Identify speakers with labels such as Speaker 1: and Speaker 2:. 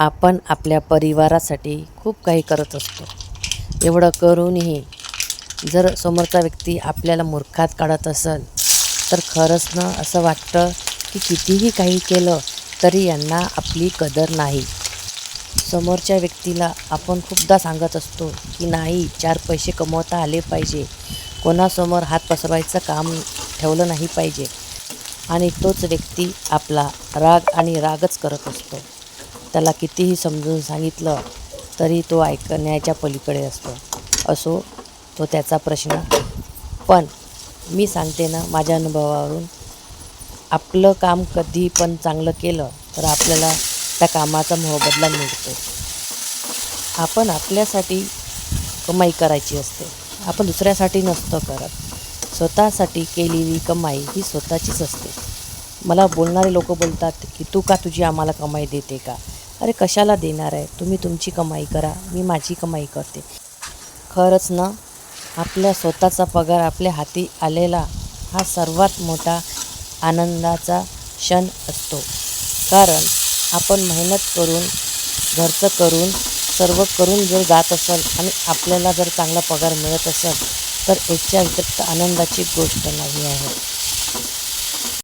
Speaker 1: आपण आपल्या परिवारासाठी खूप काही करत असतो. एवढं करूनही जर समोरचा व्यक्ती आपल्याला मूर्खात काढत असेल तर खरंच ना असं वाटतं की कितीही काही केलं तरी यांना आपली कदर नाही. समोरच्या व्यक्तीला आपण खूपदा सांगत असतो की नाही, 4 पैसे कमवता आले पाहिजे, कोणासमोर हात पसरवायचं काम ठेवलं नाही पाहिजे, आणि तोच व्यक्ती आपला राग आणि रागच करत असतो. त्याला कितीही समजून सांगितलं तरी तो ऐकण्याच्या पलीकडे असतो. असो, तो त्याचा प्रश्न. पण मी सांगते ना माझ्या अनुभवावरून, आपलं काम कधी पण चांगलं केलं तर आपल्याला त्या कामाचा मोबदला मिळतो. आपण आपल्यासाठी कमाई करायची असते, आपण दुसऱ्यासाठी नसतं करत. स्वतःसाठी केलेली कमाई ही स्वतःचीच असते. मला बोलणारे लोक बोलतात की तू का तुझी आम्हाला कमाई देते का? अरे कशाला देणार आहे, तुम्ही तुमची कमाई करा, मी माझी कमाई करते. खरंच ना, आपल्या स्वतःचा पगार आपल्या हाती आलेला हा सर्वात मोठा आनंदाचा क्षण असतो. कारण आपण मेहनत करून, घरचं करून, सर्व करून जर जात असेल आणि आपल्याला जर चांगला पगार मिळत असेल तर याच्या व्यतिरिक्त आनंदाची गोष्ट नाही आहे.